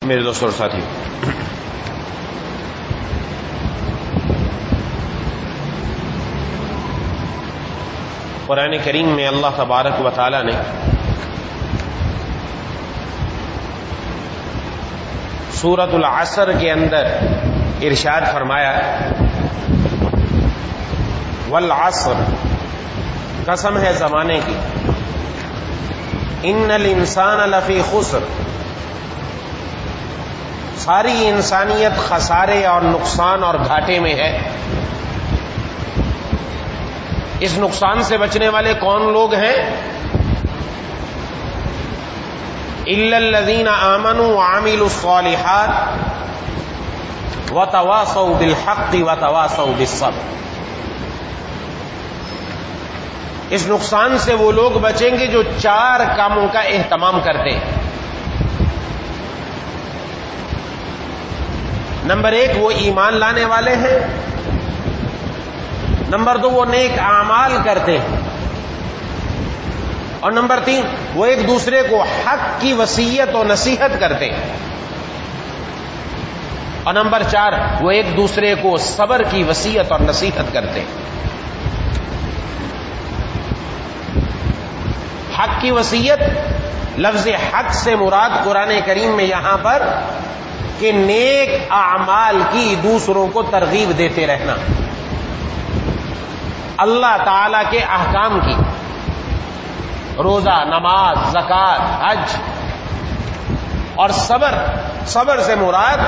میرے دوستوں اور ساتھی، قرآن کریم میں اللہ تبارک و تعالی نے سورۃ العصر کے اندر ارشاد فرمایا، والعصر، قسم ہے زمانے کی، ان الانسان لفی خسر، ساری انسانیت خسارے اور نقصان اور گھاٹے میں ہے۔ اس نقصان سے بچنے والے کون لوگ ہیں؟ الا الذین آمنوا وعملوا الصالحات وتواصوا بالحق وتواصوا بالصبر۔ اس نقصان سے وہ لوگ بچیں گے جو 4 کاموں کا اہتمام کرتے ہیں۔ نمبر 1 وہ ایمان لانے والے ہیں، نمبر 2 وہ نیک اعمال کرتے ہیں، اور نمبر 3 وہ ایک دوسرے کو حق کی وصیت و نصیحت کرتے ہیں، اور نمبر 4 وہ ایک دوسرے کو صبر کی وصیت اور نصیحت کرتے ہیں۔ حق کی وصیت، لفظ حق سے مراد قرآن کریم میں یہاں پر کہ نیک اعمال کی دوسروں کو ترغیب دیتے رہنا، اللہ تعالی کے احکام کی، روزہ، نماز، زکوٰۃ، حج، اور صبر سے مراد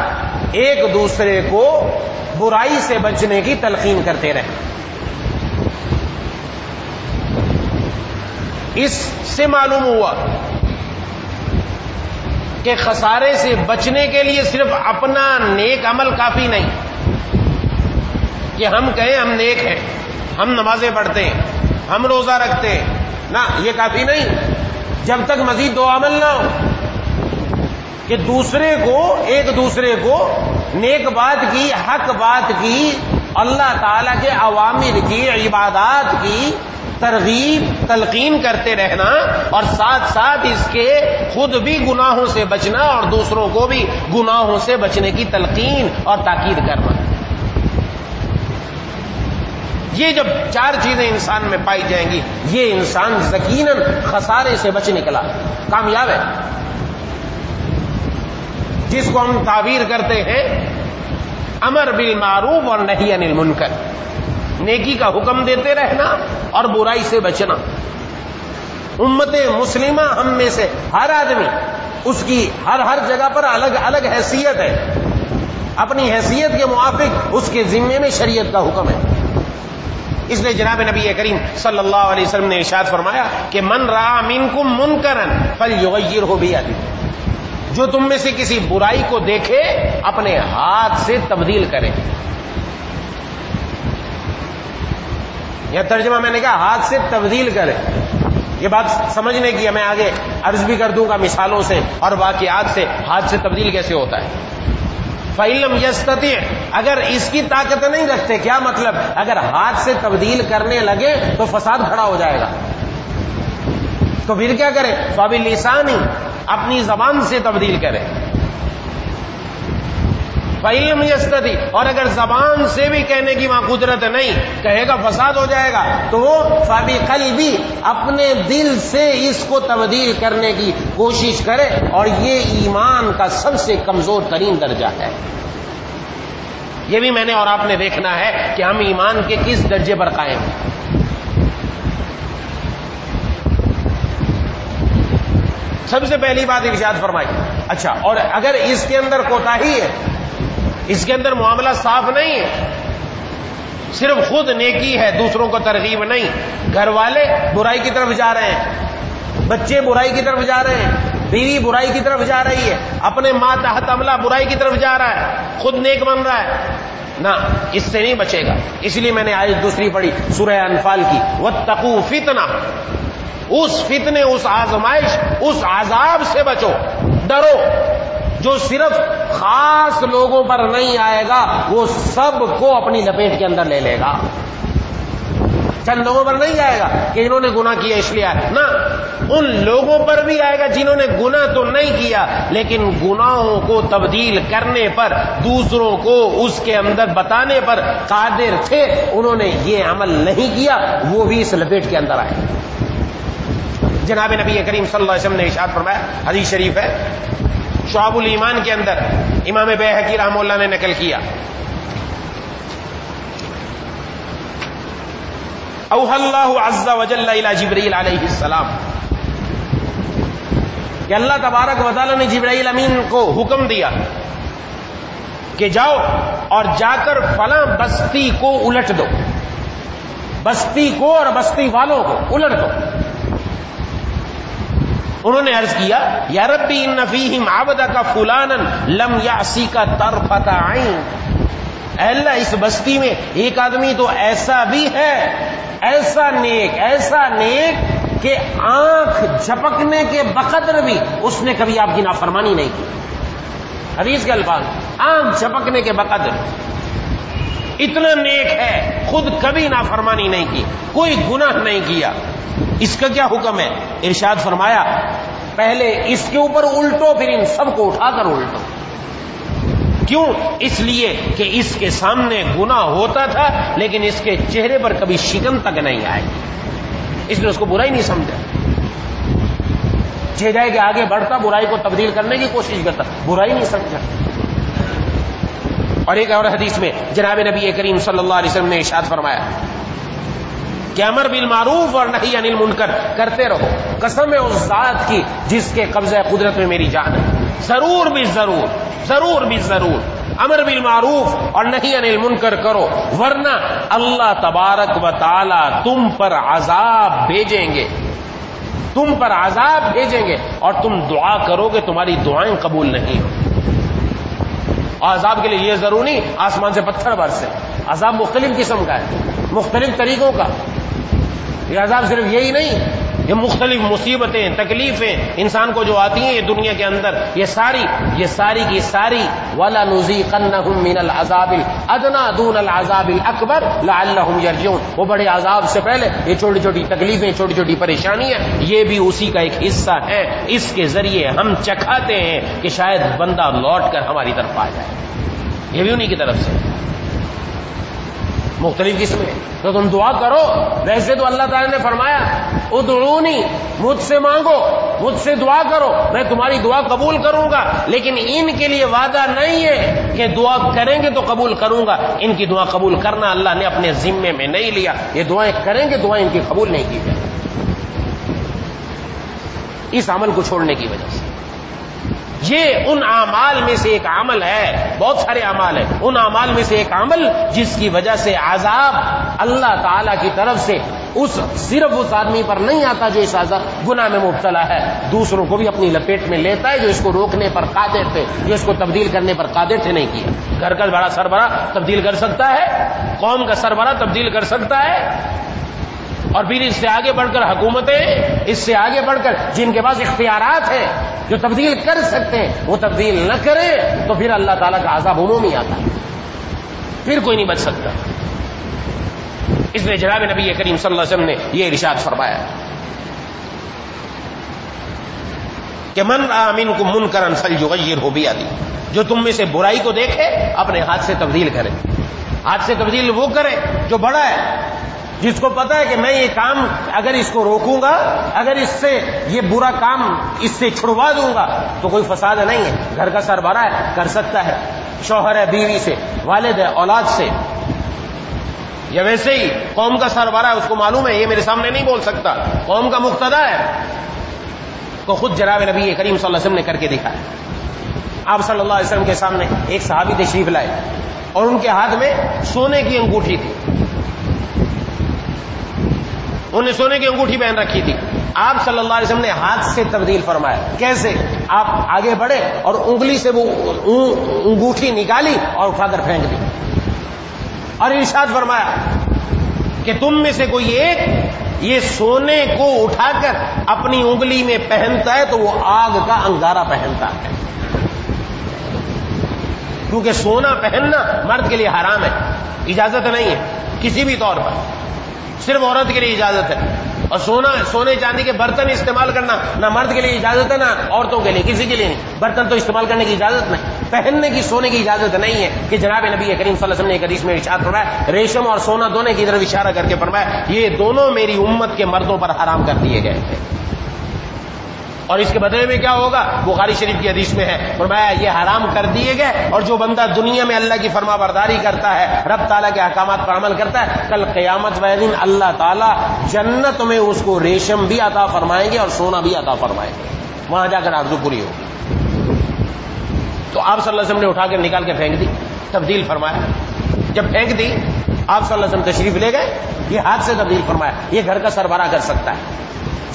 ایک دوسرے کو برائی سے بچنے کی تلقین کرتے رہنا۔ اس سے معلوم ہوا کہ خسارے سے بچنے کے لیے صرف اپنا نیک عمل کافی نہیں، کہ ہم کہیں ہم نیک ہیں، ہم نمازیں پڑھتے ہیں، ہم روزہ رکھتے ہیں، نہ، یہ کافی نہیں، جب تک مزید 2 عمل نہ ہو کہ ایک دوسرے کو نیک بات کی، حق بات کی، اللہ تعالی کے اوامر کی، عبادات کی ترغیب تلقین کرتے رہنا، اور ساتھ ساتھ اس کے خود بھی گناہوں سے بچنا اور دوسروں کو بھی گناہوں سے بچنے کی تلقین اور تاکید کرنا۔ یہ جب 4 چیزیں انسان میں پائی جائیں گی، یہ انسان یقیناً خسارے سے بچ نکلا، کامیاب ہے۔ جس کو ہم تعبیر کرتے ہیں امر بالمعروف اور نہی عن المنکر، نیکی کا حکم دیتے رہنا اور برائی سے بچنا۔ امت مسلمہ ہم میں سے ہر آدمی، اس کی ہر جگہ پر الگ الگ حیثیت ہے، اپنی حیثیت کے موافق اس کے ذمے میں شریعت کا حکم ہے۔ اس لیے جناب نبی کریم صلی اللہ علیہ وسلم نے ارشاد فرمایا کہ من رأى منکم منکرا فلیغیرہ بیدہ، جو تم میں سے کسی برائی کو دیکھے اپنے ہاتھ سے تبدیل کرے۔ یہ ترجمہ میں نے کہا ہاتھ سے تبدیل کرے، یہ بات سمجھنے کی ہے، میں آگے عرض بھی کر دوں گا مثالوں سے اور واقعات سے ہاتھ سے تبدیل کیسے ہوتا ہے۔ فَإِن لَّمْ يَسْتَطِعْ، اگر اس کی طاقت نہیں رکھتے، کیا مطلب؟ اگر ہاتھ سے تبدیل کرنے لگے تو فساد کھڑا ہو جائے گا، تو پھر کیا کرے؟ فَبِلِسَانِهِ، اپنی زبان سے تبدیل کرے۔ فَإِن لَّمْ يَسْتَطِعْ، اور اگر زبان سے بھی کہنے کی وہاں قدرت نہیں، کہے گا فساد ہو جائے گا، تو فَبِقَلْبِهِ، اپنے دل سے اس کو تبدیل کرنے کی کوشش کرے، اور یہ ایمان کا سب سے کمزور ترین درجہ ہے۔ یہ بھی میں نے اور آپ نے دیکھنا ہے کہ ہم ایمان کے کس درجے پر قائم ہیں۔ سب سے پہلی بات ارشاد فرمائی، اچھا، اور اگر اس کے اندر کوتاہی ہے، اس کے اندر معاملہ صاف نہیں ہے، صرف خود نیکی ہے، دوسروں کو ترغیب نہیں، گھر والے برائی کی طرف جا رہے ہیں، بچے برائی کی طرف جا رہے ہیں، بیوی برائی کی طرف جا رہی ہے، اپنے ماں تحت عملہ برائی کی طرف جا رہا ہے، خود نیک بن رہا ہے، نہ، اس سے نہیں بچے گا۔ اس لیے میں نے آیت دوسری پڑھی سورہ انفال کی، واتقوا فتنہ، اس فتنے، اس آزمائش، اس عذاب سے بچو، ڈرو، جو صرف خاص لوگوں پر نہیں آئے گا، وہ سب کو اپنی لپیٹ کے اندر لے لے گا۔ چند لوگوں پر نہیں جائے گا کہ انہوں نے گناہ کیا اس لیے آئے، نہ، ان لوگوں پر بھی آئے گا جنہوں نے گناہ تو نہیں کیا لیکن گناہوں کو تبدیل کرنے پر، دوسروں کو اس کے اندر بتانے پر قادر تھے، انہوں نے یہ عمل نہیں کیا، وہ بھی اس لپیٹ کے اندر آئے۔ جناب نبی کریم صلی اللہ علیہ وسلم نے ارشاد فرمایا، حدیث شریف ہے شعب الایمان کے اندر، امام بیہقی رحمہ اللہ نے نقل کیا، اوحى اللہ عز وجل الی جبرائیل علیہ السلام، کہ اللہ تبارک و تعالی نے جبرائیل امین کو حکم دیا کہ جاؤ اور جا کر فلاں بستی کو الٹ دو، بستی کو اور بستی والوں کو الٹ دو۔ انہوں نے عرض کیا یا ربی ان فیہم عبدک فلانا لم یعصیک طرفۃ عین، اے اللہ اس بستی میں ایک آدمی تو ایسا بھی ہے، ایسا نیک کہ آنکھ جھپکنے کے بقدر بھی اس نے کبھی آپ کی نافرمانی نہیں کی۔ حدیث کے الفاظ، آنکھ جھپکنے کے بقدر، اتنا نیک ہے، خود کبھی نافرمانی نہیں کی، کوئی گناہ نہیں کیا۔ اس کا کیا حکم ہے؟ ارشاد فرمایا پہلے اس کے اوپر الٹو، پھر ان سب کو اٹھا کر الٹو۔ کیوں؟ اس لیے کہ اس کے سامنے گناہ ہوتا تھا لیکن اس کے چہرے پر کبھی شکن تک نہیں آئی، اس نے اس کو برائی نہیں سمجھا، چہرے کے آگے بڑھتا، برائی کو تبدیل کرنے کی کوشش کرتا، برائی نہیں سمجھا۔ اور ایک اور حدیث میں جناب نبی کریم صلی اللہ علیہ وسلم نے ارشاد فرمایا کہ امر بالمعروف اور نہی عن المنکر کرتے رہو، قسم ہے اس ذات کی جس کے قبضہ قدرت میں میری جان ہے، ضرور بھی ضرور امر بالمعروف اور نہی عن المنکر کرو، ورنہ اللہ تبارک و تعالی تم پر عذاب بھیجیں گے اور تم دعا کرو گے تمہاری دعائیں قبول نہیں ہوں۔ عذاب کے لیے یہ ضروری نہیں آسمان سے پتھر برسے، عذاب مختلف قسم کا ہے، مختلف طریقوں کا۔ یہ عذاب صرف یہی نہیں، یہ مختلف مصیبتیں، تکلیفیں انسان کو جو آتی ہیں یہ دنیا کے اندر، یہ ساری کی ساری وَلَنُذِيقَنَّهُم مِّنَ الْعَذَابِ الْأَدْنَىٰ دُونَ الْعَذَابِ الْأَكْبَرِ لَعَلَّهُمْ يَرْجِعُونَ، وہ بڑے عذاب سے پہلے یہ چھوٹی چھوٹی تکلیفیں، چھوٹی چھوٹی پریشانیاں، یہ بھی اسی کا ایک حصہ ہے، اس کے ذریعے ہم چکھاتے ہیں کہ شاید بندہ لوٹ کر ہماری طرف آ جائے، یہ بھی انہی کی طرف سے مختلف قسمیں۔ تو تم دعا کرو، ویسے تو اللہ تعالی نے فرمایا ادعونی، مجھ سے مانگو، مجھ سے دعا کرو، میں تمہاری دعا قبول کروں گا، لیکن ان کے لیے وعدہ نہیں ہے کہ دعا کریں گے تو قبول کروں گا، ان کی دعا قبول کرنا اللہ نے اپنے ذمے میں نہیں لیا، یہ دعائیں کریں گے، دعائیں ان کی قبول نہیں کی جائیں اس عمل کو چھوڑنے کی وجہ سے۔ یہ ان اعمال میں سے ایک عمل ہے، بہت سارے اعمال ہیں، ان اعمال میں سے ایک عمل جس کی وجہ سے عذاب اللہ تعالی کی طرف سے صرف اس آدمی پر نہیں آتا جو اس گناہ میں مبتلا ہے، دوسروں کو بھی اپنی لپیٹ میں لیتا ہے جو اس کو روکنے پر قادر تھے، جو اس کو تبدیل کرنے پر قادر تھے، نہیں کیا۔ گھر کا بڑا سربراہ تبدیل کر سکتا ہے، قوم کا سربراہ تبدیل کر سکتا ہے، اور پھر اس سے آگے بڑھ کر حکومتیں، اس سے آگے بڑھ کر جن کے پاس اختیارات ہیں جو تبدیل کر سکتے ہیں، وہ تبدیل نہ کریں تو پھر اللہ تعالیٰ کا عذاب عمومی آتا ہے، پھر کوئی نہیں بچ سکتا۔ اس لیے جناب نبی کریم صلی اللہ علیہ وسلم نے یہ ارشاد فرمایا کہ من رأى منکم منکرا فلیغیرہ بیدہ، جو تم میں سے برائی کو دیکھے اپنے ہاتھ سے تبدیل کرے۔ ہاتھ سے تبدیل وہ کرے جو بڑا ہے، جس کو پتا ہے کہ میں یہ کام اگر اس کو روکوں گا، اگر اس سے یہ برا کام اس سے چھڑوا دوں گا تو کوئی فساد نہیں ہے۔ گھر کا سربراہ ہے، کر سکتا ہے، شوہر ہے بیوی سے، والد ہے اولاد سے، یا ویسے ہی قوم کا سربراہ ہے، اس کو معلوم ہے یہ میرے سامنے نہیں بول سکتا، قوم کا مقتدی ہے، تو خود جناب نبی کریم صلی اللہ علیہ وسلم نے کر کے دکھایا۔ آپ صلی اللہ علیہ وسلم کے سامنے ایک صحابی تشریف لائے اور ان کے ہاتھ میں سونے کی انگوٹھی تھی، انہوں نے سونے کی انگوٹھی پہن رکھی تھی۔ آپ صلی اللہ علیہ وسلم نے ہاتھ سے تبدیل فرمایا۔ کیسے؟ آپ آگے بڑھے اور انگلی سے وہ انگوٹھی نکالی اور اٹھا کر پھینک دی، اور ارشاد فرمایا کہ تم میں سے کوئی ایک یہ سونے کو اٹھا کر اپنی انگلی میں پہنتا ہے تو وہ آگ کا انگارہ پہنتا ہے، کیونکہ سونا پہننا مرد کے لیے حرام ہے، اجازت نہیں ہے کسی بھی طور پر، صرف عورت کے لیے اجازت ہے۔ اور سونے چاندی کے برتن استعمال کرنا نہ مرد کے لیے اجازت ہے نہ عورتوں کے لیے، کسی کے لیے نہیں. برتن تو استعمال کرنے کی اجازت نہیں، پہننے کی سونے کی اجازت نہیں ہے. کہ جناب نبی کریم صلی اللہ علیہ وسلم نے ایک حدیث میں ارشاد فرمایا، ریشم اور سونا دونوں کی طرف اشارہ کر کے فرمایا یہ دونوں میری امت کے مردوں پر حرام کر دیے گئے ہیں. اور اس کے بدلے میں کیا ہوگا؟ بخاری شریف کی حدیث میں ہے، فرمایا یہ حرام کر دیے گئے، اور جو بندہ دنیا میں اللہ کی فرما برداری کرتا ہے، رب تعالیٰ کے احکامات پر عمل کرتا ہے، کل قیامت والے دن اللہ تعالیٰ جنت میں اس کو ریشم بھی عطا فرمائیں گے اور سونا بھی عطا فرمائیں گے، وہاں جا کر آرزو پوری ہوگی. تو آپ صلی اللہ علیہ وسلم نے اٹھا کر نکال کے پھینک دی، تبدیل فرمایا. جب پھینک دی آپ صلی اللہ علیہ وسلم تشریف لے گئے، یہ ہاتھ سے تبدیل فرمایا. یہ گھر کا سربراہ کر سکتا ہے،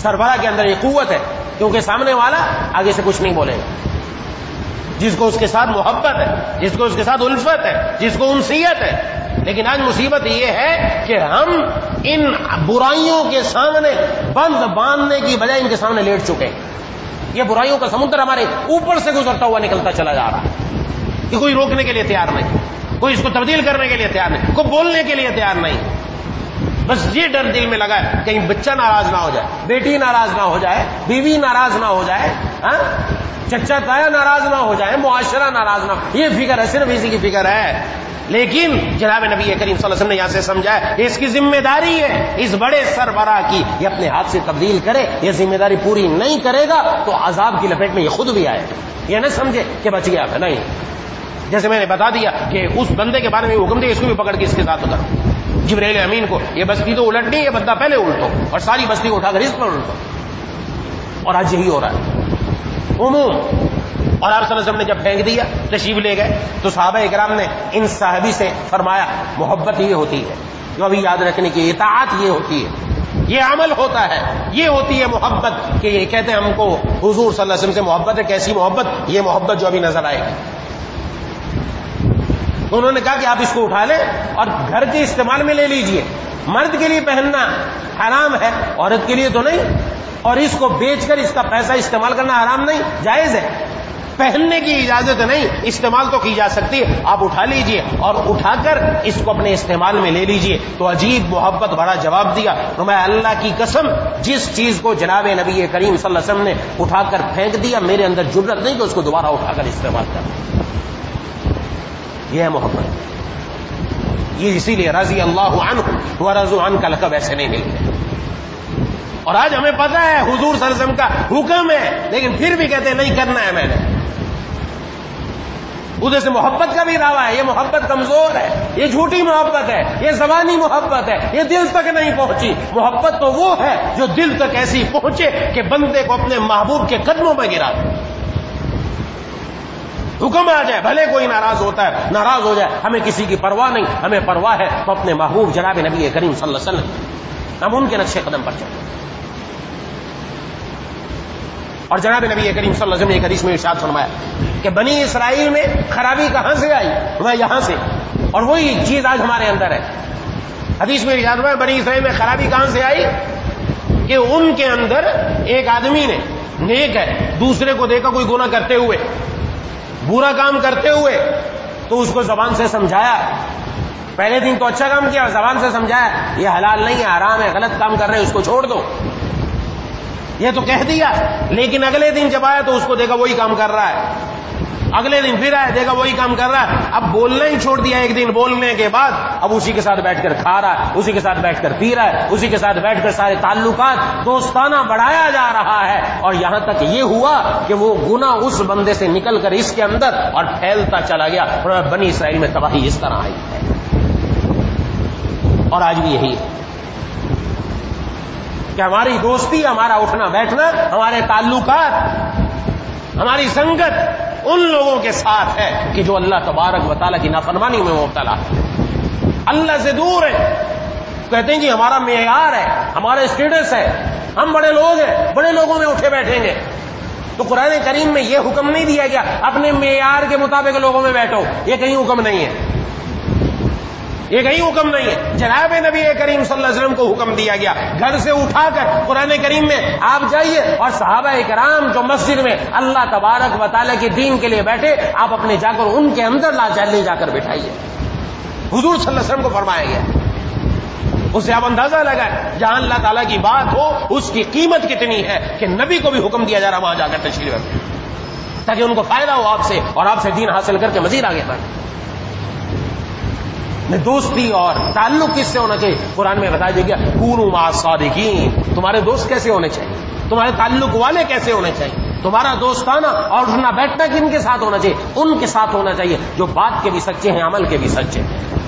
سربراہ کے اندر یہ قوت ہے، کیونکہ سامنے والا آگے سے کچھ نہیں بولے گا. جس کو اس کے ساتھ محبت ہے، جس کو اس کے ساتھ الفت ہے، جس کو انسیت ہے. لیکن آج مصیبت یہ ہے کہ ہم ان برائیوں کے سامنے بند باندھنے کی بجائے ان کے سامنے لیٹ چکے ہیں. یہ برائیوں کا سمندر ہمارے اوپر سے گزرتا ہوا نکلتا چلا جا رہا ہے کہ کوئی روکنے کے لیے تیار نہیں، کوئی اس کو تبدیل کرنے کے لیے تیار نہیں، کوئی بولنے کے لیے تیار نہیں. بس یہ ڈر دل میں لگا ہے کہیں بچہ ناراض نہ ہو جائے، بیٹی ناراض نہ ہو جائے، بیوی ناراض نہ ہو جائے، چچا تایا ناراض نہ ہو جائے، معاشرہ ناراض نہ ہو. یہ فکر ہے، صرف اسی کی فکر ہے. لیکن جناب نبی کریم صلی اللہ علیہ وسلم نے یہاں سے سمجھایا اس کی ذمہ داری ہے اس بڑے سربراہ کی، یہ اپنے ہاتھ سے تبدیل کرے. یہ ذمہ داری پوری نہیں کرے گا تو عذاب کی لپیٹ میں یہ خود بھی آئے گا. یہ نہ سمجھے کہ بچ گیا ہے، نہیں. جیسے میں نے بتا دیا کہ اس بندے کے بارے میں حکم دیا اس کو بھی پکڑ کے اس کے ساتھ اترو. جبرائیل امین کو یہ بستی تو الٹنی ہے، بندہ پہلے الٹو اور ساری بستی کو اٹھا کر اس پر الٹو. اور آج یہی ہو رہا ہے عموم. اور آپ صلی اللہ علیہ وسلم نے جب پھینک دیا تشریف لے گئے تو صحابہ کرام نے ان صحابی سے فرمایا محبت یہ ہوتی ہے، جو ابھی یاد رکھنے کی، اطاعت یہ ہوتی ہے، یہ عمل ہوتا ہے، یہ ہوتی ہے محبت. کہ یہ کہتے ہیں ہم کو حضور صلی اللہ علیہ وسلم سے محبت ہے. کیسی محبت؟ یہ محبت جو ابھی نظر آئے گی. انہوں نے کہا کہ آپ اس کو اٹھا لیں اور گھر کے استعمال میں لے لیجئے. مرد کے لیے پہننا حرام ہے، عورت کے لیے تو نہیں. اور اس کو بیچ کر اس کا پیسہ استعمال کرنا حرام نہیں، جائز ہے. پہننے کی اجازت نہیں، استعمال تو کی جا سکتی ہے. آپ اٹھا لیجئے اور اٹھا کر اس کو اپنے استعمال میں لے لیجئے. تو عجیب محبت بڑا جواب دیا. میں اللہ کی قسم جس چیز کو جناب نبی کریم صلی اللہ علیہ وسلم نے اٹھا کر پھینک دیا میرے اندر جرأت نہیں کہ اس کو دوبارہ اٹھا کر استعمال کرنا. یہ ہے محبت. یہ اسی لیے رضی اللہ عنہ ورضوا عنہ کا لقب ایسے نہیں ملتے. اور آج ہمیں پتہ ہے حضور صلی اللہ علیہ وسلم کا حکم ہے، لیکن پھر بھی کہتے ہیں نہیں کرنا ہے. میں نے ادھر سے محبت کا بھی دعویٰ ہے. یہ محبت کمزور ہے، یہ جھوٹی محبت ہے، یہ زبانی محبت ہے، یہ دل تک نہیں پہنچی. محبت تو وہ ہے جو دل تک ایسی پہنچے کہ بندے کو اپنے محبوب کے قدموں میں گرا دے. حکم آ جائے بھلے کوئی ناراض ہوتا ہے، ناراض ہو جائے، ہمیں کسی کی پرواہ نہیں. ہمیں پرواہ ہے تو اپنے محبوب جناب نبی کریم صلی اللہ علیہ وسلم ہم ان کے نقش قدم پر چلیں. اور جناب نبی کریم صلی اللہ علیہ وسلم نے ایک حدیث میں ارشاد فرمایا کہ بنی اسرائیل میں خرابی کہاں سے آئی؟ وہ یہاں سے. اور وہی چیز آج ہمارے اندر ہے. حدیث میں ارشاد فرمایا بنی اسرائیل میں خرابی کہاں سے آئی؟ کہ ان کے اندر ایک آدمی نے نیک ہے، دوسرے کو دیکھا کوئی گناہ کرتے ہوئے، برا کام کرتے ہوئے، تو اس کو زبان سے سمجھایا. پہلے دن تو اچھا کام کیا، زبان سے سمجھایا یہ حلال نہیں ہے، حرام ہے، غلط کام کر رہے ہیں، اس کو چھوڑ دو. یہ تو کہہ دیا، لیکن اگلے دن جب آیا تو اس کو دیکھا وہی کام کر رہا ہے. اگلے دن پھر آیا، دیکھا وہی کام کر رہا ہے. اب بولنا ہی چھوڑ دیا. ایک دن بولنے کے بعد اب اسی کے ساتھ بیٹھ کر کھا رہا ہے، اسی کے ساتھ بیٹھ کر پی رہا ہے، اسی کے ساتھ بیٹھ کر سارے تعلقات دوستانہ بڑھایا جا رہا ہے. اور یہاں تک یہ ہوا کہ وہ گناہ اس بندے سے نکل کر اس کے اندر اور پھیلتا چلا گیا. اور بنی اسرائیل میں تباہی اس طرح آئی ہے. اور آج بھی یہی ہے کہ ہماری دوستی، ہمارا اٹھنا بیٹھنا، ہمارے تعلقات، ہماری سنگت ان لوگوں کے ساتھ ہے کہ جو اللہ تبارک و تعالیٰ کی نافرمانی میں مبتلا ہے، اللہ سے دور ہے. کہتے ہیں جی ہمارا معیار ہے، ہمارا اسٹیٹس ہے، ہم بڑے لوگ ہیں، بڑے لوگوں میں اٹھے بیٹھیں گے. تو قرآن کریم میں یہ حکم نہیں دیا گیا اپنے معیار کے مطابق لوگوں میں بیٹھو. یہ کہیں حکم نہیں ہے، یہ کہیں حکم نہیں ہے. جناب نبی کریم صلی اللہ علیہ وسلم کو حکم دیا گیا گھر سے اٹھا کر قرآن کریم میں آپ جائیے اور صحابہ کرام جو مسجد میں اللہ تبارک و تعالیٰ کے دین کے لیے بیٹھے آپ اپنے جا کر ان کے اندر لے جا کر بٹھائیے. حضور صلی اللہ علیہ وسلم کو فرمایا گیا اسے آپ اندازہ لگائیں جہاں اللہ تعالیٰ کی بات ہو اس کی قیمت کتنی ہے کہ نبی کو بھی حکم دیا جا رہا وہاں جا کر تشریف رکھیں تاکہ ان کو فائدہ ہو آپ سے اور آپ سے دین حاصل کر کے مزید آگے بڑھیں. دوستی اور تعلق کس سے ہونا چاہیے؟ قرآن میں بتایا گیا کونوا مع الصادقین. تمہارے دوست کیسے ہونے چاہیے؟ تمہارے تعلق والے کیسے ہونے چاہیے؟ تمہارا دوستانہ اور اٹھنا بیٹھنا کن کے ساتھ ہونا چاہیے؟ ان کے ساتھ ہونا چاہیے جو بات کے بھی سچے ہیں, عمل کے بھی سچے ہیں.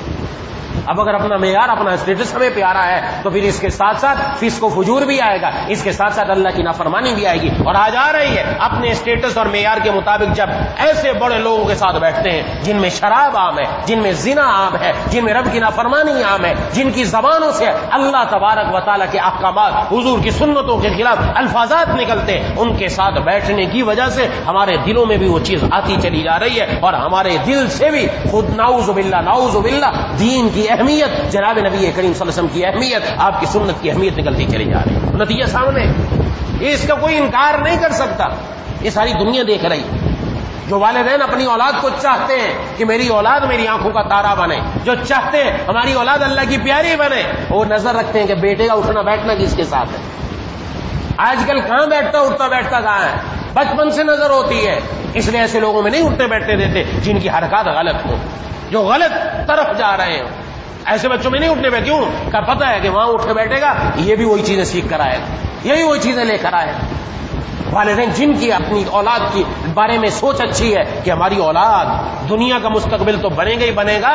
اب اگر اپنا معیار اپنا اسٹیٹس ہمیں پیارا ہے تو پھر اس کے ساتھ ساتھ فسق و فجور بھی آئے گا, اس کے ساتھ ساتھ اللہ کی نافرمانی بھی آئے گی. اور آج آ رہی ہے اپنے اسٹیٹس اور معیار کے مطابق جب ایسے بڑے لوگوں کے ساتھ بیٹھتے ہیں جن میں شراب عام ہے, جن میں زنا عام ہے, جن میں رب کی نافرمانی عام ہے, جن کی زبانوں سے اللہ تبارک و تعالیٰ کے احکامات, حضور کی سنتوں کے خلاف الفاظات نکلتے ہیں, ان کے ساتھ بیٹھنے کی وجہ سے ہمارے دلوں میں بھی وہ چیز آتی چلی جا رہی ہے اور ہمارے دل سے بھی خود نعوذ باللہ دین کی اہمیت, جناب نبی کریم صلی اللہ علیہ وسلم کی اہمیت, آپ کی سنت کی اہمیت نکلتی چلی جا رہی ہے. نتیجہ سامنے, اس کا کوئی انکار نہیں کر سکتا, یہ ساری دنیا دیکھ رہی. جو والدین اپنی اولاد کو چاہتے ہیں کہ میری اولاد میری آنکھوں کا تارا بنے, جو چاہتے ہیں ہماری اولاد اللہ کی پیاری بنے, وہ نظر رکھتے ہیں کہ بیٹے کا اٹھنا بیٹھنا کس کے ساتھ ہے. آج کل کہاں بیٹھتا اٹھتا بیٹھتا کہاں ہے, بچپن سے نظر ہوتی ہے. اس لیے ایسے لوگوں میں نہیں اٹھتے بیٹھتے دیتے جن کی حرکات غلط ہوں, جو غلط طرف جا رہے ہیں. ایسے بچوں میں نہیں اٹھنے پہ, کیوں کا پتہ ہے کہ وہاں اٹھ کے بیٹھے گا, یہ بھی وہی چیزیں سیکھ کر آئے گا, یہی وہی چیزیں لے کر آئے گا. والدین جن کی اپنی اولاد کے بارے میں سوچ اچھی ہے کہ ہماری اولاد دنیا کا مستقبل تو بنے گا ہی بنے گا,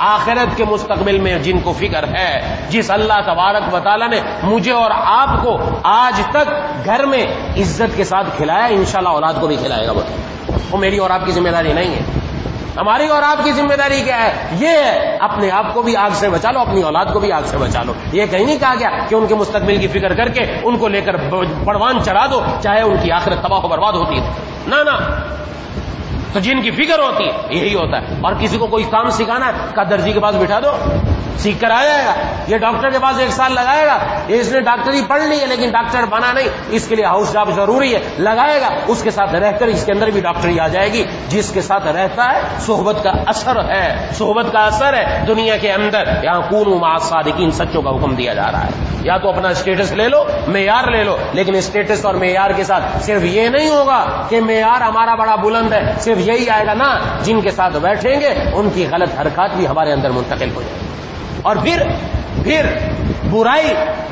آخرت کے مستقبل میں جن کو فکر ہے, جس اللہ تبارک و تعالیٰ نے مجھے اور آپ کو آج تک گھر میں عزت کے ساتھ کھلایا, انشاءاللہ اولاد کو بھی کھلائے گا. وہ میری اور آپ کی ذمہ داری نہیں ہے. ہماری اور آپ کی ذمہ داری کیا ہے؟ یہ ہے اپنے آپ کو بھی آگ سے بچا لو, اپنی اولاد کو بھی آگ سے بچا لو. یہ کہیں نہیں کہا گیا کہ ان کے مستقبل کی فکر کر کے ان کو لے کر پروان چڑھا دو چاہے ان کی آخرت تباہ و برباد ہوتی ہے. نہ تو جن کی فکر ہوتی ہے یہی ہوتا ہے. اور کسی کو کوئی کام سکھانا ہے, کا درجی کے پاس بٹھا دو, سیکھ کر آ جائے گا. یہ ڈاکٹر کے پاس 1 سال لگائے گا, یہ اس نے ڈاکٹری پڑھ لی ہے لیکن ڈاکٹر بنا نہیں, اس کے لیے ہاؤس جاب ضروری ہے, لگائے گا. اس کے ساتھ رہ کر اس کے اندر بھی ڈاکٹری آ جائے گی. جس کے ساتھ رہتا ہے صحبت کا اثر ہے, صحبت کا اثر ہے دنیا کے اندر. یہاں کونوا مع الصادقین, سچوں کا حکم دیا جا رہا ہے. یا تو اپنا اسٹیٹس لے لو, معیار لے لو, لیکن اسٹیٹس اور معیار کے ساتھ صرف یہ نہیں ہوگا کہ معیار ہمارا بڑا بلند ہے, صرف یہی آئے گا. نہ, جن کے ساتھ بیٹھیں گے ان کی غلط حرکات بھی ہمارے اندر منتقل ہو جائیں گی. اور پھر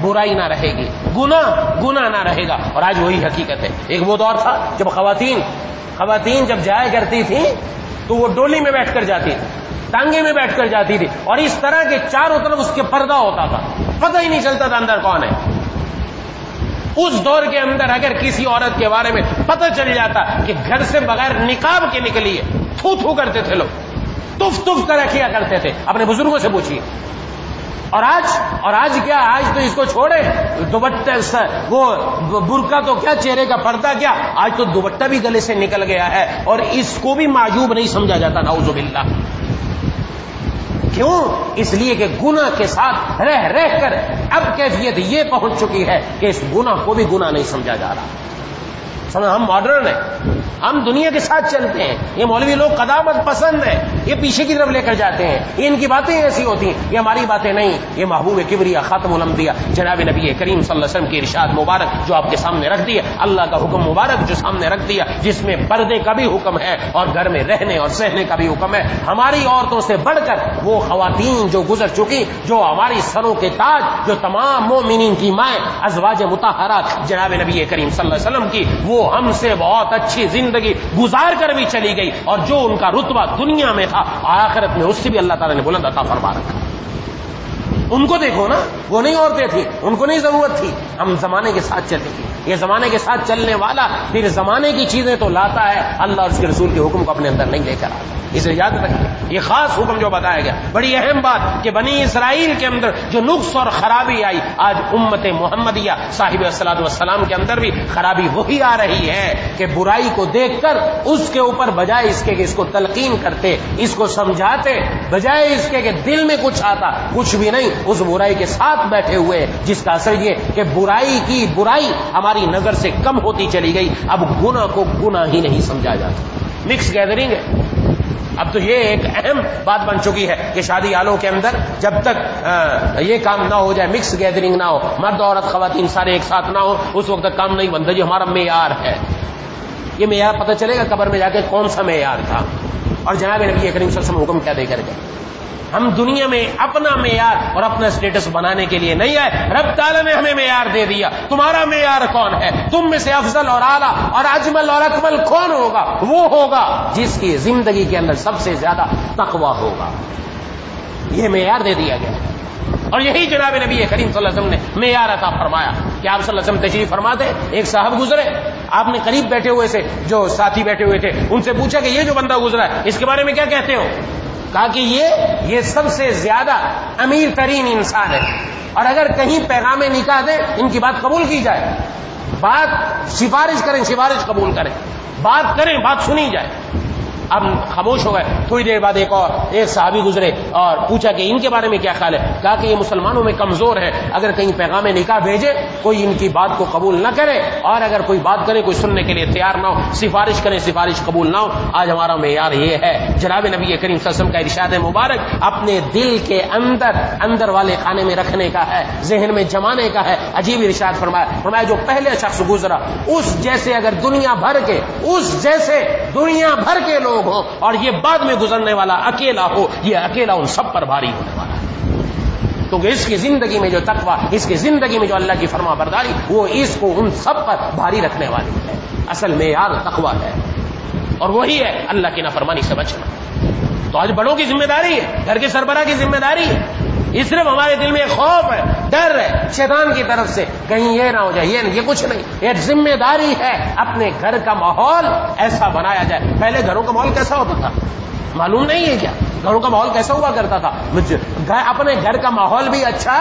برائی نہ رہے گی, گناہ نہ رہے گا. اور آج وہی حقیقت ہے. ایک وہ دور تھا جب خواتین جب جایا کرتی تھیں تو وہ ڈولی میں بیٹھ کر جاتی تھی, ٹانگے میں بیٹھ کر جاتی تھی, اور اس طرح کے چاروں طرف اس کے پردہ ہوتا تھا, پتہ ہی نہیں چلتا تھا اندر کون ہے. اس دور کے اندر اگر کسی عورت کے بارے میں پتہ چل جاتا کہ گھر سے بغیر نقاب کے نکلی ہے, تھو کرتے تھے لوگ, تف کر کیا کرتے تھے. اپنے بزرگوں سے پوچھیے. اور آج کیا, آج تو اس کو چھوڑے, دوپٹہ وہ برقع تو کیا, چہرے کا پردہ کیا, آج تو دوپٹہ بھی گلے سے نکل گیا ہے اور اس کو بھی معجوب نہیں سمجھا جاتا. نعوذ باللہ. کیوں؟ اس لیے کہ گناہ کے ساتھ رہ کر اب کیفیت یہ پہنچ چکی ہے کہ اس گناہ کو بھی گناہ نہیں سمجھا جا رہا. ہم ماڈرن ہیں, ہم دنیا کے ساتھ چلتے ہیں. یہ مولوی لوگ قدامت پسند ہیں, یہ پیچھے کی طرف لے کر جاتے ہیں, یہ ان کی باتیں ایسی ہوتی ہیں, یہ ہماری باتیں نہیں. یہ محبوب کبریا خاتم الانبیاء جناب نبی کریم صلی اللہ علیہ وسلم کی ارشاد مبارک جو آپ کے سامنے رکھ دیا, اللہ کا حکم مبارک جو سامنے رکھ دیا, جس میں پردے کا بھی حکم ہے اور گھر میں رہنے اور سہنے کا بھی حکم ہے. ہماری عورتوں سے بڑھ کر وہ خواتین جو گزر چکی, جو ہماری سروں کے تاج, جو تمام مومنین کی مائیں ازواج مطہرات جناب نبی کریم صلی اللہ علیہ وسلم کی, وہ ہم سے بہت اچھی زندگی گزار کر بھی چلی گئی, اور جو ان کا رتبہ دنیا میں تھا آخرت میں اس سے بھی اللہ تعالیٰ نے بلند عطا فرما رکھا. ان کو دیکھو نا, وہ نہیں عورتیں تھیں, ان کو نہیں ضرورت تھی. ہم زمانے کے ساتھ چلیں گے. یہ زمانے کے ساتھ چلنے والا پھر زمانے کی چیزیں تو لاتا ہے, اللہ اور اس کے رسول کے حکم کو اپنے اندر نہیں لے کر آتا. اس لیے یاد رکھیں, یہ خاص حکم جو بتایا گیا, بڑی اہم بات کہ بنی اسرائیل کے اندر جو نقص اور خرابی آئی, آج امت محمدیہ صاحب الصلاۃ والسلام کے اندر بھی خرابی وہی آ رہی ہے کہ برائی کو دیکھ کر اس کے اوپر بجائے اس کے کہ اس کو تلقین کرتے, اس کو سمجھاتے, بجائے اس کے کہ دل میں کچھ آتا, کچھ بھی نہیں, اس برائی کے ساتھ بیٹھے ہوئے, جس کا اثر یہ کہ برائی ہماری نظر سے کم ہوتی چلی گئی. اب گناہ کو گناہ ہی نہیں سمجھا جاتا. مکس گیدرنگ ہے, اب تو یہ ایک اہم بات بن چکی ہے کہ شادی حالوں کے اندر جب تک یہ کام نہ ہو جائے، مکس گیدرنگ نہ ہو، مرد عورت خواتین سارے ایک ساتھ نہ ہو، اس وقت تک کام نہیں بنتا. جو ہمارا معیار ہے، یہ معیار پتہ چلے گا قبر میں جا کے کون سا معیار تھا اور جناب نبی کریم صلی اللہ علیہ وسلم حکم کیا دے کر گئے. ہم دنیا میں اپنا معیار اور اپنا اسٹیٹس بنانے کے لیے نہیں آئے. رب تعالیٰ نے ہمیں معیار دے دیا. تمہارا معیار کون ہے؟ تم میں سے افضل اور اعلیٰ اور اجمل اور اکمل کون ہوگا؟ وہ ہوگا جس کی زندگی کے اندر سب سے زیادہ تقویٰ ہوگا. یہ معیار دے دیا گیا اور یہی جناب نبی کریم صلی اللہ علیہ وسلم نے معیار عطا فرمایا کہ آپ صلی اللہ علیہ وسلم تشریف فرما دے. ایک صاحب گزرے، آپ نے قریب بیٹھے ہوئے سے جو ساتھی بیٹھے ہوئے تھے ان سے پوچھا کہ یہ جو بندہ گزرا ہے اس کے بارے میں کیا کہتے ہو؟ کہا کہ یہ سب سے زیادہ امیر ترین انسان ہے، اور اگر کہیں پیغام نکاح دیں ان کی بات قبول کی جائے، بات سفارش کریں، سفارش قبول کریں، بات کریں، بات سنی جائے. اب خاموش ہو گئے. تھوڑی دیر بعد ایک صحابی گزرے اور پوچھا کہ ان کے بارے میں کیا خیال ہے. کہا کہ یہ مسلمانوں میں کمزور ہے، اگر کہیں پیغام نکاح بھیجے کوئی ان کی بات کو قبول نہ کرے، اور اگر کوئی بات کرے کوئی سننے کے لیے تیار نہ ہو، سفارش کریں سفارش قبول نہ ہو. آج ہمارا معیار یہ ہے. جناب نبی کریم صلی اللہ علیہ وسلم کا ارشاد مبارک اپنے دل کے اندر والے خانے میں رکھنے کا ہے، ذہن میں جمانے کا ہے. عجیب ارشاد فرمایا جو پہلے شخص گزرا اس جیسے اگر دنیا بھر کے لوگ ہو اور یہ بعد میں گزرنے والا اکیلا ہو، یہ اکیلا ان سب پر بھاری ہونے والا ہے. کیونکہ اس کی زندگی میں جو تقویٰ، اس کی زندگی میں جو اللہ کی فرما برداری، وہ اس کو ان سب پر بھاری رکھنے والی ہے. اصل معیار تقویٰ ہے اور وہی ہے اللہ کی نافرمانی سے بچنا. تو آج بڑوں کی ذمہ داری ہے، گھر کے سربراہ کی ذمہ داری ہے. یہ صرف ہمارے دل میں خوف ہے، ڈر ہے شیطان کی طرف سے کہیں یہ نہ ہو جائے، یہ کچھ نہیں. یہ ذمہ داری ہے اپنے گھر کا ماحول ایسا بنایا جائے. پہلے گھروں کا ماحول کیسا ہوتا تھا معلوم نہیں ہے کیا؟ گھروں کا ماحول کیسا ہوا کرتا تھا؟ اپنے گھر کا ماحول بھی اچھا،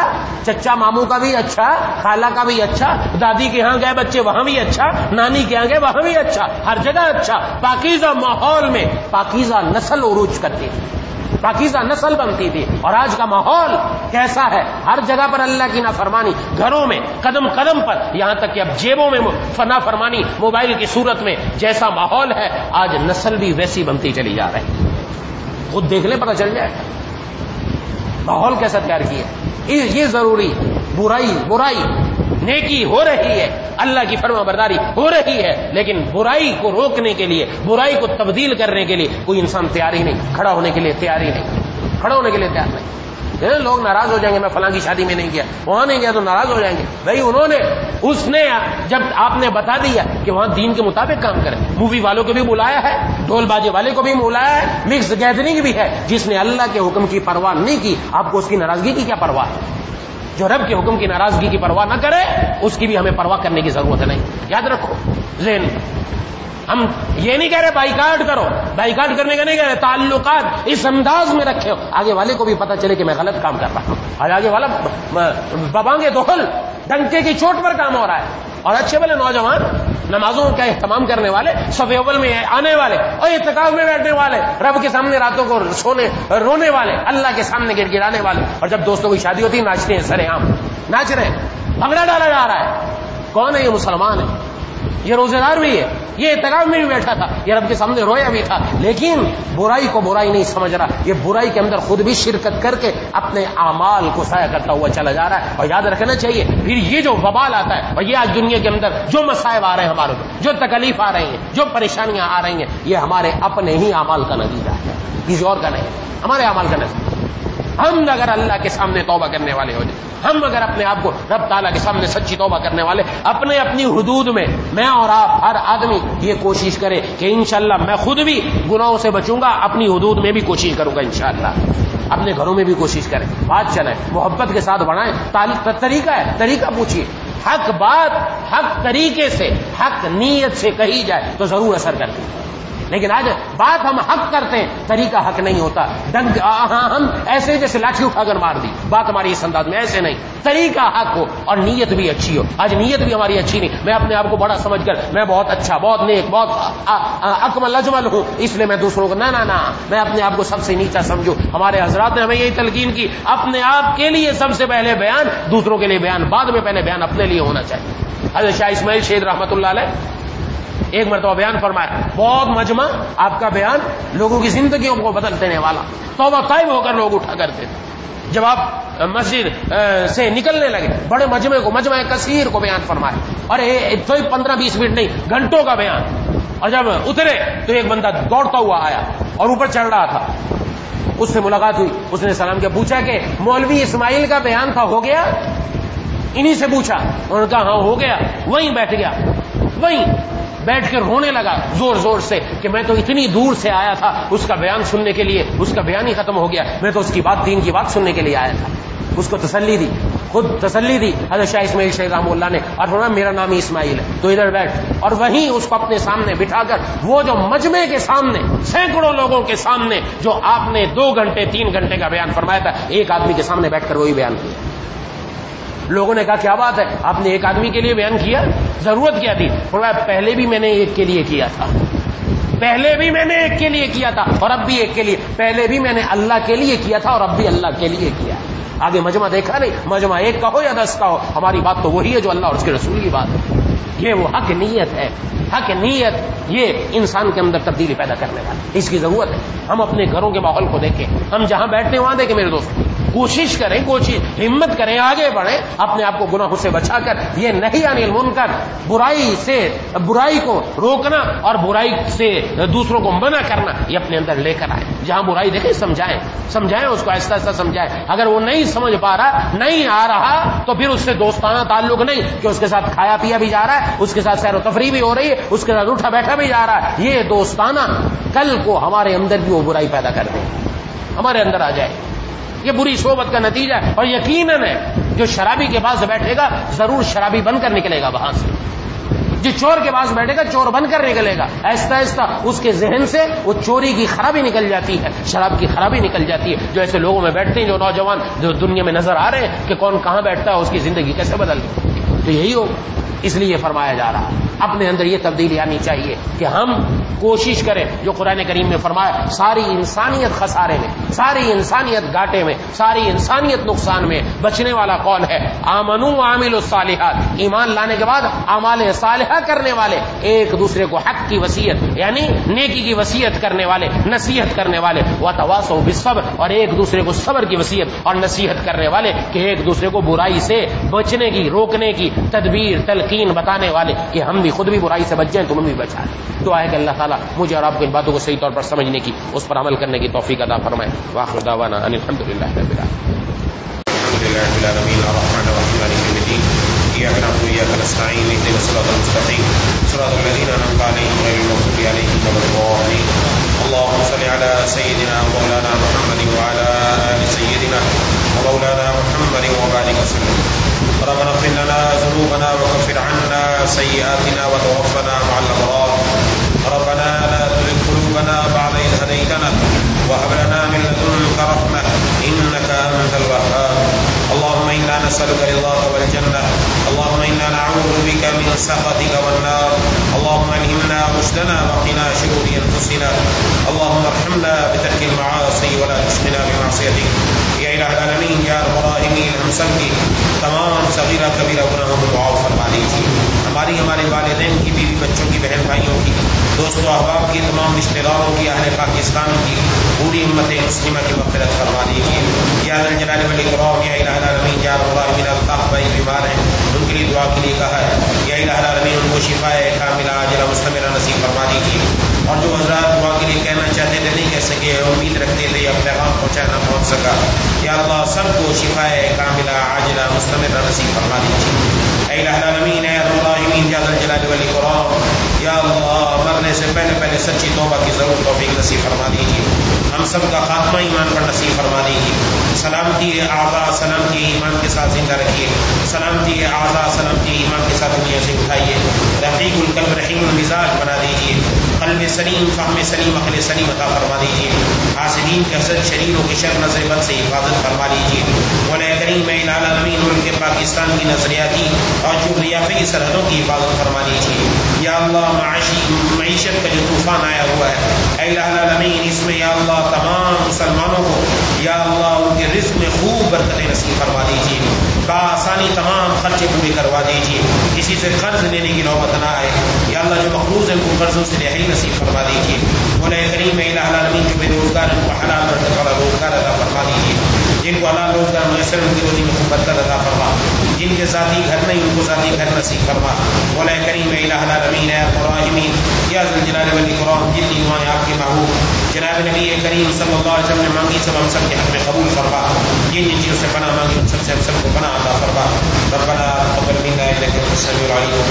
چچا ماموں کا بھی اچھا، خالہ کا بھی اچھا، دادی کے ہاں گئے بچے وہاں بھی اچھا، نانی کے ہاں گئے وہاں بھی اچھا، ہر جگہ اچھا. پاکیزہ ماحول میں پاکیزہ نسل عروج کرتی تھی، پاکیزہ نسل بنتی تھی. اور آج کا ماحول کیسا ہے؟ ہر جگہ پر اللہ کی نافرمانی، گھروں میں قدم قدم پر، یہاں تک کہ اب جیبوں میں نافرمانی موبائل کی صورت میں. جیسا ماحول ہے آج نسل بھی ویسی بنتی چلی جا رہی ہے. خود دیکھ لیں پتہ چل جائے ماحول کیسا تیار کیا. یہ ضروری، برائی نیکی ہو رہی ہے، اللہ کی فرما برداری ہو رہی ہے، لیکن برائی کو روکنے کے لیے، برائی کو تبدیل کرنے کے لیے کوئی انسان تیار ہی نہیں، کھڑا ہونے کے لیے تیار نہیں. لوگ ناراض ہو جائیں گے، میں فلاں کی شادی میں نہیں گیا، وہاں نہیں گیا تو ناراض ہو جائیں گے. بھائی اس نے جب آپ نے بتا دیا کہ وہاں دین کے مطابق کام کریں، مووی والوں کو بھی بلایا ہے، ڈھول باجے والے کو بھی بلایا ہے، مکس گیدرنگ بھی ہے. جس نے اللہ کے حکم کی پرواہ نہیں کی، آپ کو اس کی ناراضگی کی کیا پرواہ ہے؟ جو رب کے حکم کی ناراضگی کی پرواہ نہ کرے اس کی بھی ہمیں پرواہ کرنے کی ضرورت نہیں. یاد رکھو ذہن. ہم یہ نہیں کہہ رہے بائیکاٹ کرو، بائیکاٹ کرنے کا نہیں کہہ رہے، تعلقات اس انداز میں رکھے ہو آگے والے کو بھی پتہ چلے کہ میں غلط کام کر رہا ہوں. اور آگے والا ببانگے دہل ڈنکے کی چوٹ پر کام ہو رہا ہے. اور اچھے بھلے نوجوان نمازوں کا اہتمام کرنے والے، صف اول میں آنے والے اور اعتکاف میں بیٹھنے والے، رب کے سامنے راتوں کو رونے والے، اللہ کے سامنے گڑ گڑانے والے، اور جب دوستوں کی شادی ہوتی ہے ناچتے ہیں، سرے عام ناچ رہے ہیں، بھنگڑا ڈالا جا رہا ہے. کون ہے یہ؟ مسلمان ہے، یہ روزے دار بھی ہے، یہ اعتکاف میں بھی بیٹھا تھا، یہ رب کے سامنے رویا بھی تھا، لیکن برائی کو برائی نہیں سمجھ رہا. یہ برائی کے اندر خود بھی شرکت کر کے اپنے اعمال کو ضائع کرتا ہوا چلا جا رہا ہے. اور یاد رکھنا چاہیے پھر یہ جو وبال آتا ہے، اور یہ آج دنیا کے اندر جو مصائب آ رہے ہیں ہمارے اوپر، جو تکلیف آ رہی ہیں، جو پریشانیاں آ رہی ہیں، یہ ہمارے اپنے ہی اعمال کا نتیجہ ہے، کسی اور کا نہیں، ہمارے اعمال کا نتیجہ. ہم اگر اللہ کے سامنے توبہ کرنے والے ہو جائیں، ہم اگر اپنے آپ کو رب تعالیٰ کے سامنے سچی توبہ کرنے والے، اپنی حدود میں، میں اور آپ ہر آدمی یہ کوشش کرے کہ انشاءاللہ میں خود بھی گناہوں سے بچوں گا، اپنی حدود میں بھی کوشش کروں گا انشاءاللہ. اپنے گھروں میں بھی کوشش کریں، بات چلائیں، محبت کے ساتھ بڑھائیں. طریقہ ہے، طریقہ پوچھیے. حق بات حق طریقے سے، حق نیت سے کہی جائے تو ضرور اثر کرتی ہے. لیکن آج بات ہم حق کرتے ہیں، طریقہ حق نہیں ہوتا. ہم ایسے جیسے لاٹھی اٹھا کر مار دی، بات ہماری اس انداز میں ایسے نہیں. طریقہ حق ہو اور نیت بھی اچھی ہو. آج نیت بھی ہماری اچھی نہیں، میں اپنے آپ کو بڑا سمجھ کر میں بہت اچھا، بہت نیک، بہت اکمل اجمل ہوں، اس لیے میں دوسروں کو نہ میں اپنے آپ کو سب سے نیچا سمجھوں. ہمارے حضرات نے ہمیں یہی تلقین کی، اپنے آپ کے لیے سب سے پہلے بیان، دوسروں کے لیے بیان بعد میں، پہلے بیان اپنے لیے ہونا چاہیے. حضرت شاہ اسماعیل شہید رحمۃ اللہ علیہ ایک مرتبہ بیان فرمایا، بہت مجمع، آپ کا بیان لوگوں کی زندگیوں کو بدل دینے والا، توبہ طائب ہو کر لوگ اٹھا کرتے تھے۔ جب آپ مسجد سے نکلنے لگے، بڑے مجمع کثیر کو بیان فرمایا، اور 15-20 منٹ نہیں، گھنٹوں کا بیان۔ اور جب اترے تو ایک بندہ دوڑتا ہوا آیا اور اوپر چڑھ رہا تھا، اس سے ملاقات ہوئی، اس نے سلام کیا، پوچھا کہ مولوی اسماعیل کا بیان تھا، ہو گیا؟ انہی سے پوچھا، انہوں نے کہا ہاں ہو گیا۔ وہیں بیٹھ گیا، وہیں بیٹھ کے رونے لگا زور زور سے کہ میں تو اتنی دور سے آیا تھا اس کا بیان سننے کے لیے، اس کا بیان ہی ختم ہو گیا، میں تو اس کی بات، دین کی بات سننے کے لیے آیا تھا۔ اس کو تسلی دی، خود تسلی دی حضرت شاہ اسماعیل شیخ رحمہ اللہ نے، اور فرمایا میرا نام ہی اسماعیل ہے، تو ادھر بیٹھ۔ اور وہیں اس کو اپنے سامنے بٹھا کر، وہ جو مجمع کے سامنے سینکڑوں لوگوں کے سامنے جو آپ نے 2 گھنٹے 3 گھنٹے کا بیان فرمایا تھا، ایک آدمی کے سامنے بیٹھ کر وہی بیان کیا۔ لوگوں نے کہا کیا بات ہے، آپ نے ایک آدمی کے لیے بیان کیا، ضرورت کیا تھی؟ فرمایا پہلے بھی میں نے ایک کے لیے کیا تھا، پہلے بھی میں نے ایک کے لیے کیا تھا اور اب بھی ایک کے لیے، پہلے بھی میں نے اللہ کے لیے کیا تھا اور اب بھی اللہ کے لیے کیا۔ آگے مجمع دیکھا نہیں، مجمع ایک کا ہو یا 10 کا ہو، ہماری بات تو وہی ہے جو اللہ اور اس کے رسول کی بات ہے۔ یہ وہ حق نیت ہے، حق نیت، یہ انسان کے اندر تبدیلی پیدا کرنے والا، اس کی ضرورت ہے۔ ہم اپنے گھروں کے ماحول کو دیکھیں، ہم جہاں بیٹھتے ہیں وہاں دیکھیں میرے دوست، کوشش کریں، ہمت کریں، آگے بڑھیں، اپنے آپ کو گناہوں سے بچا کر، یہ نہی عن المنکر، برائی کو روکنا اور برائی سے دوسروں کو منع کرنا، یہ اپنے اندر لے کر آئے۔ جہاں برائی دیکھیں سمجھائیں اس کو، آہستہ آہستہ سمجھائیں۔ اگر وہ نہیں سمجھ پا رہا، نہیں آ رہا، تو پھر اس سے دوستانہ تعلق نہیں کہ اس کے ساتھ کھایا پیا بھی جا رہا ہے، اس کے ساتھ سیر و تفریح بھی ہو رہی ہے، اس کے ساتھ اٹھا بیٹھا بھی جا رہا ہے، یہ دوستانہ کل کو ہمارے اندر بھی وہ برائی پیدا کر دے، ہمارے اندر آ جائے، یہ بری صحبت کا نتیجہ ہے۔ اور یقیناً ہے جو شرابی کے پاس بیٹھے گا ضرور شرابی بن کر نکلے گا وہاں سے، جو چور کے پاس بیٹھے گا چور بن کر نکلے گا، آہستہ آہستہ اس کے ذہن سے وہ چوری کی خرابی نکل جاتی ہے، شراب کی خرابی نکل جاتی ہے۔ جو ایسے لوگوں میں بیٹھتے ہیں، جو نوجوان جو دنیا میں نظر آ رہے ہیں کہ کون کہاں بیٹھتا ہے، اس کی زندگی کیسے بدل گئی، تو یہی ہو، اس لیے فرمایا جا رہا ہے اپنے اندر یہ تبدیلی آنی چاہیے کہ ہم کوشش کریں، جو قرآن کریم نے فرمایا ساری انسانیت خسارے میں، ساری انسانیت گھاٹے میں، ساری انسانیت نقصان میں، بچنے والا کون ہے؟ آمنو وعملوا الصالحات، ایمان لانے کے بعد اعمال صالحہ کرنے والے، ایک دوسرے کو حق کی وصیت یعنی نیکی کی وصیت کرنے والے، نصیحت کرنے والے، وتواصوا بالصبر، اور ایک دوسرے کو صبر کی وصیت اور نصیحت کرنے والے، کہ ایک دوسرے کو برائی سے بچنے کی، روکنے کی تدبیر تلقین بتانے والے، کہ ہم بھی خود بھی برائی سے بچ جائیں، تمہیں بھی بچائیں۔ دعا ہے کہ اللہ تعالیٰ مجھے اور آپ کو ان باتوں کو صحیح طور پر سمجھنے کی، اس پر عمل کرنے کی توفیق عطا فرمائے۔ وآخر دعوانا ان الحمد للہ رب العالمین الرحمن الرحیم مالک یوم الدین ایاک نعبد وایاک نستعین اهدنا الصراط المستقیم صراط الذین انعمت علیہم غیر المغضوب علیہم ولا الضالین اللهم صل على سيدنا مولانا محمد وعلى آل سيدنا مولانا محمد وبارك وسلم ربنا اغفر لنا ذنوبنا وكفر عنا سيئاتنا وتوفنا مع الأبرار ربنا لا تزغ قلوبنا بعد إذ هديتنا وهب لنا من لدنك رحمة إنك أنت الوهاب اللهم إنا نسألك رضاك والجنة اللهم إنا نعوذ بك من سخطك والنار اللهم ألهمنا رشدنا وقنا شرور أنفسنا اللهم ارحمنا بترك المعاصي ولا تشقنا بمعصيتك یا الہ العالمین یا رب الراحمین، ہم سب کی تمام صغیرہ کبیرہ گناہوں کو معاف فرما دیجیے، ہمارے والدین کی، بیوی بچوں کی، بہن بھائیوں کی، دوستوں احباب کی، تمام رشتہ داروں کی، اہل پاکستان کی، پوری امت مسلمہ کی مغفرت فرما دیجیے یا ذا الجلال والاکرام یا الہ العالمین یا رب الراحمین۔ الطاف بھائی بیمار ہیں، ان کے لیے دعا کے لیے کہا ہے یا الہ العالمین، ان کو شفاء کاملہ عاجلہ مستمرہ نصیب فرما دیجیے، اور جو حضرات دعا کے لیے کہنا چاہتے تھے نہیں کہہ سکے، امید رکھتے تھے یا پیغام پہنچانا پہنچ سکا، یا اللہ سب کو شفاء کاملہ عاجلہ مستمرہ نصیب فرما دیجیے۔ اے الہ العالمین، اے رب الراحمین یا ذا الجلال والاکرام، یا اللہ مرنے سے پہلے سچی توبہ کی ضرور توفیق نصیب فرما دیجیے، ہم سب کا خاتمہ ایمان پر نصیب فرما دیجیے، سلامتی اعضاء سلامتی ایمان کے ساتھ زندہ رکھیے، سلامتی اعضاء سلامتی ایمان کے ساتھ دنیا سے اٹھائیے، رقیق القلب رحیم المزاج بنا دیجیے، قلب سلیم فہم سلیم عقل سلیم عطا فرما دیجیے، حاسدین کے حسد، شریروں کے شر نظر بد سے حفاظت فرما دیجیے، مولا کریم اے الہ العالمین ان کے پاکستان کی نظریاتی اور جغرافیائی سرحدوں کی حفاظت فرما دیجیے، یا اللہ معیشت کا جو طوفان آیا ہوا ہے اے الہ العالمین، اس میں یا اللہ تمام مسلمانوں کو یا اللہ ان کے رزق میں خوب برکتیں نصیب فرما دیجیے، بآسانی تمام خرچے پورے کروا دیجیے، کسی سے قرض لینے کی نوبت نہ آئے، یا اللہ جو مقروض ہیں ان کو قرضوں سے رہائی نصیب فرما دیجیے، مولا کریم الہ العالمین جو بے روزگار ان کو حلال رزق والا روزگار عطا فرما دیجیے، جن کو حلال روزگار میسر ان کی روزی میں برکت عطا فرما، جن کے ذاتی گھر نہیں ان کو ذاتی گھر نصیب فرما، مولا کریم الہ العالمین اے الراحمین یا ذی الجلال والاکرام، جن دعائیں آپ کے محبوب جناب نبی کریم صلی اللہ علیہ وسلم نے مانگی سب ہم سب کے حق میں قبول فرما، جن چیزوں سے پناہ مانگی ان سب سے ہم سب کو پناہ عطا فرما، ربنا تقبل منا انک انت السمیع العلیم